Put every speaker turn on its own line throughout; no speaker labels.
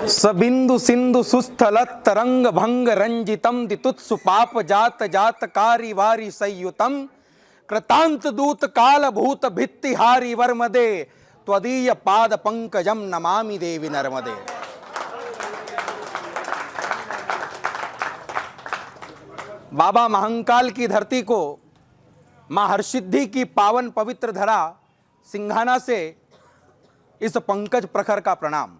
सबिंदु सिंधु सुस्थल तरंग भंग रंजितम दितुत्सु पाप जात जात कारी वारी संयुतम कृतांत दूत काल भूत भित्तिहारी वर्मदे त्वदीय पाद पंकजम नमामि देवी नर्मदे। बाबा महंकाल की धरती को मां हरसिद्धि की पावन पवित्र धरा सिंघाना से इस पंकज प्रखर का प्रणाम।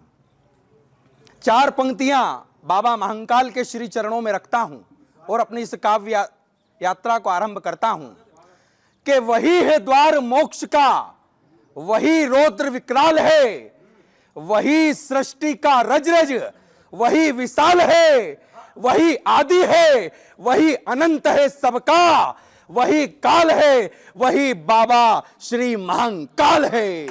चार पंक्तियां बाबा महंकाल के श्री चरणों में रखता हूं और अपनी इस काव्य यात्रा को आरंभ करता हूं कि वही है द्वार मोक्ष का, वही रौद्र विकराल है, वही सृष्टि का रज, वही विशाल है, वही आदि है, वही अनंत है सबका, वही काल है, वही बाबा श्री महंकाल है।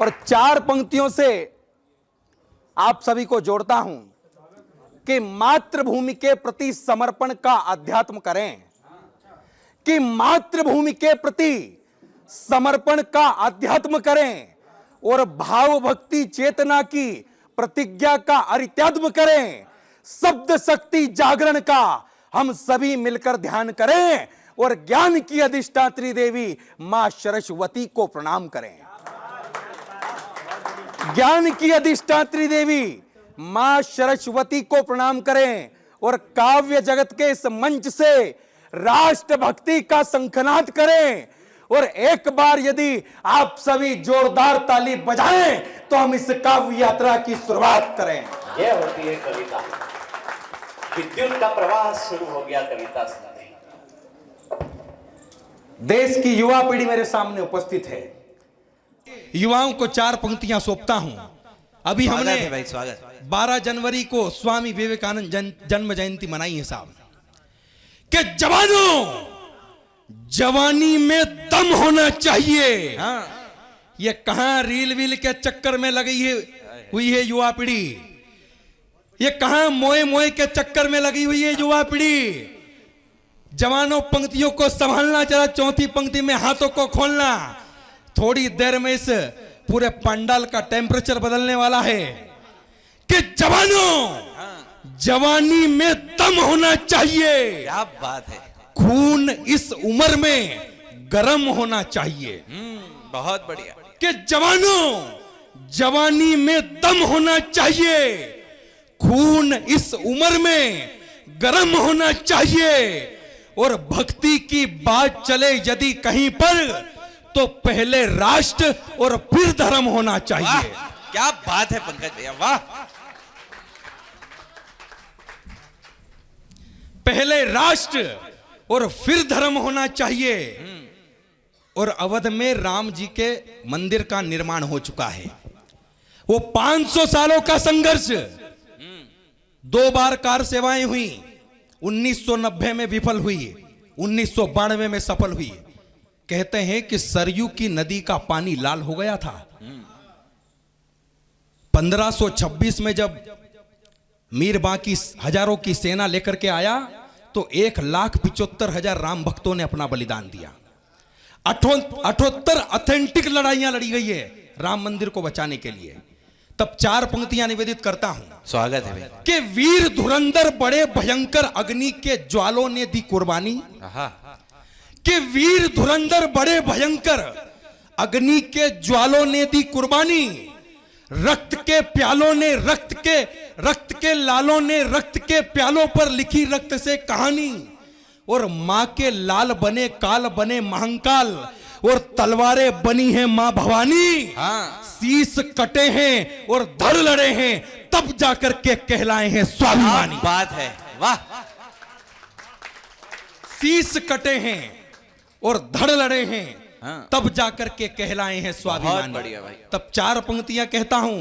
पर चार पंक्तियों से आप सभी को जोड़ता हूं कि मातृभूमि के प्रति समर्पण का अध्यात्म करें, कि मातृभूमि के प्रति समर्पण का अध्यात्म करें और भाव भक्ति चेतना की प्रतिज्ञा का अरित्यात्म करें। शब्द शक्ति जागरण का हम सभी मिलकर ध्यान करें और ज्ञान की अधिष्ठात्री देवी मां सरस्वती को प्रणाम करें। ज्ञान की अधिष्ठात्री देवी मां सरस्वती को प्रणाम करें और काव्य जगत के इस मंच से राष्ट्र भक्ति का शंखनाद करें। और एक बार यदि आप सभी जोरदार ताली बजाएं तो हम इस काव्य यात्रा की शुरुआत करें।
यह होती है कविता। विद्युत का प्रवाह शुरू हो गया कविता सुनाने।
देश की युवा पीढ़ी मेरे सामने उपस्थित है। युवाओं को चार पंक्तियां सौंपता हूं। अभी हमने 12 जनवरी को स्वामी विवेकानंद जन्म जयंती मनाई है साहब। कि जवानों, जवानी में दम होना चाहिए। हाँ। ये कहां रील वील के चक्कर में लगी हुई है युवा पीढ़ी, ये कहां मोए मोए के चक्कर में लगी हुई है युवा पीढ़ी। जवानों, पंक्तियों को संभालना, जरा चौथी पंक्ति में हाथों को खोलना। थोड़ी देर में इस पूरे पंडाल का टेम्परेचर बदलने वाला है। कि जवानों, जवानी में दम होना चाहिए।
क्या बात है।
खून इस उम्र में गर्म होना चाहिए।
बहुत बढ़िया।
कि जवानों, जवानी में दम होना चाहिए, खून इस उम्र में गर्म होना चाहिए। और भक्ति की बात चले यदि कहीं पर तो पहले राष्ट्र और फिर धर्म होना चाहिए।
क्या बात है पंकज भैया, वाह।
पहले राष्ट्र और फिर धर्म होना चाहिए। और अवध में राम जी के मंदिर का निर्माण हो चुका है। वो 500 सालों का संघर्ष, 2 बार कार सेवाएं हुई। 1990 में विफल हुई, 1992 में सफल हुई। कहते हैं कि सरयू की नदी का पानी लाल हो गया था। 1526 में जब मीर बाकी हजारों की सेना लेकर के आया तो 1,75,000 राम भक्तों ने अपना बलिदान दिया। 78 ऑथेंटिक लड़ाइयां लड़ी गई है राम मंदिर को बचाने के लिए। तब चार पंक्तियां निवेदित करता हूं।
स्वागत है
कि वीर धुरंधर बड़े भयंकर अग्नि के ज्वालों ने दी कुर्बानी। कि वीर धुरंधर बड़े भयंकर अग्नि के ज्वालों ने दी कुर्बानी। रक्त के प्यालों ने रक्त के लालों ने रक्त के प्यालों पर लिखी रक्त से कहानी। और मां के लाल बने काल बने महंकाल और तलवारें बनी हैं मां भवानी।
हाँ।
शीश कटे हैं और धड़ लड़े हैं तब जाकर के कहलाए हैं स्वाभिमानी।
बात है, वाह।
शीश कटे हैं और धड़ लड़े हैं।
हाँ।
तब जाकर के कहलाए हैं स्वाभिमानी।
बहुत बढ़िया भाई।
तब चार पंक्तियां कहता हूं।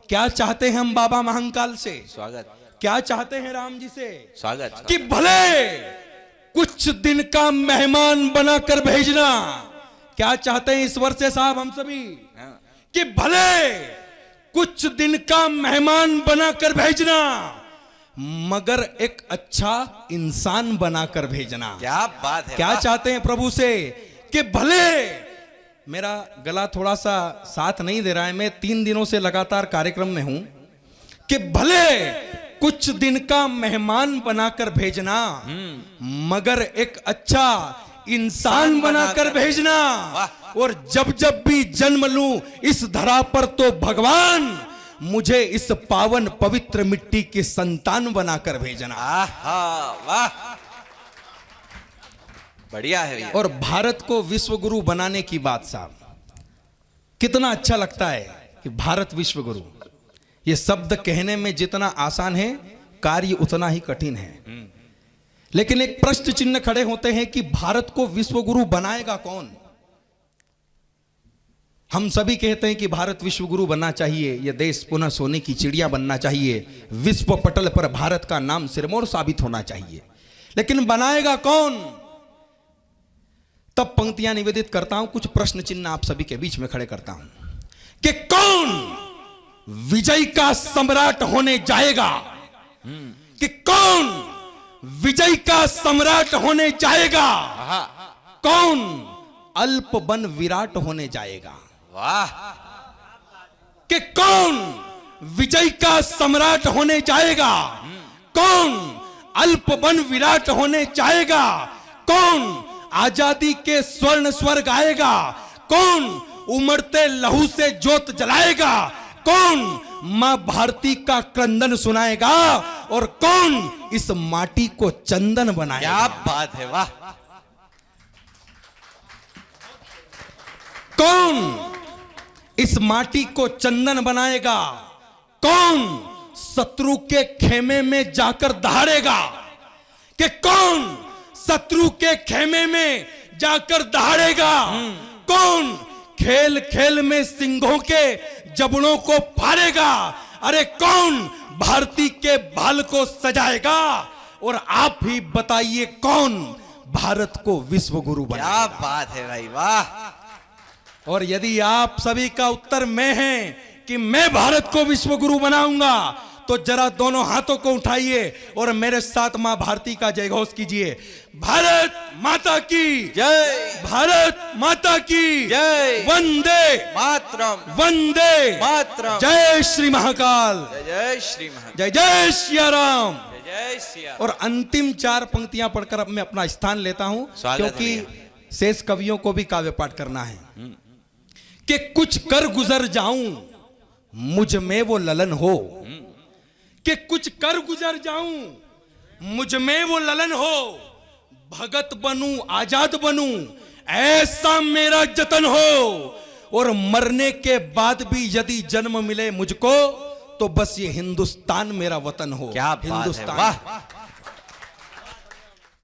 क्या चाहते हैं हम बाबा महंकाल से?
स्वागत।
क्या चाहते हैं राम जी से?
स्वागत।
कि भले कुछ दिन का मेहमान बनाकर भेजना। क्या चाहते हैं ईश्वर से साहब हम सभी? कि भले कुछ दिन का मेहमान बनाकर भेजना मगर एक अच्छा इंसान बनाकर भेजना।
क्या बात है।
क्या चाहते हैं प्रभु से? कि भले मेरा गला थोड़ा सा साथ नहीं दे रहा है, मैं 3 दिनों से लगातार कार्यक्रम में हूं, कि भले कुछ दिन का मेहमान बनाकर भेजना, मगर एक अच्छा इंसान बनाकर भेजना। और जब जब भी जन्म लूं इस धरा पर तो भगवान मुझे इस पावन पवित्र मिट्टी की संतान बनाकर भेजना।
आहा, वाह, बढ़िया है भैया।
और भारत को विश्व गुरु बनाने की बात साहब, कितना अच्छा लगता है कि भारत विश्व गुरु, ये शब्द कहने में जितना आसान है, कार्य उतना ही कठिन है। लेकिन एक प्रश्न चिन्ह खड़े होते हैं कि भारत को विश्व गुरु बनाएगा कौन। हम सभी कहते हैं कि भारत विश्व गुरु बनना चाहिए, यह देश पुनः सोने की चिड़िया बनना चाहिए, विश्व पटल पर भारत का नाम सिरमौर साबित होना चाहिए। लेकिन बनाएगा कौन? तब पंक्तियां निवेदित करता हूं, कुछ प्रश्न चिन्ह आप सभी के बीच में खड़े करता हूं कि कौन विजय का सम्राट होने जाएगा, कि कौन विजय का सम्राट होने जाएगा, कौन अल्प बन विराट होने जाएगा।
वाह,
कि कौन विजय का सम्राट होने जाएगा, कौन अल्प बन विराट होने जाएगा, कौन आजादी के स्वर्ण स्वर गाएगा, कौन उमड़ते लहू से ज्योत जलाएगा, कौन मां भारती का क्रंदन सुनाएगा, और कौन इस माटी को चंदन बनाएगा।
क्या बात है, वाह।
कौन इस माटी को चंदन बनाएगा, कौन शत्रु के खेमे में जाकर दहाड़ेगा, कि कौन शत्रु के खेमे में जाकर दहाड़ेगा, कौन खेल खेल में सिंहों के जबड़ों को फाड़ेगा, अरे कौन भारती के बाल को सजाएगा। और आप ही बताइए कौन भारत को विश्व गुरु
क्या
बनाएगा।
बात है भाई, वाह।
और यदि आप सभी का उत्तर मैं है कि मैं भारत को विश्व गुरु बनाऊंगा, तो जरा दोनों हाथों को उठाइए और मेरे साथ मां भारती का जय घोष कीजिए। भारत माता की
जय,
भारत माता की
जय,
वंदे
मातरम,
वंदे
मातरम,
जय श्री महाकाल,
जय जय श्री महाकाल,
जय जय सिया राम।
जय जय सिया।
और अंतिम 4 पंक्तियां पढ़कर अब मैं अपना स्थान लेता हूं,
स्वागत है
क्योंकि शेष कवियों को भी काव्य पाठ करना है। कि कुछ कर गुजर जाऊं मुझ में वो ललन हो, कि कुछ कर गुजर जाऊं मुझ में वो ललन हो, भगत बनूं आजाद बनूं ऐसा मेरा जतन हो, और मरने के बाद भी यदि जन्म मिले मुझको, तो बस ये हिंदुस्तान मेरा वतन हो।
क्या बात है,
हिंदुस्तान।
वाह।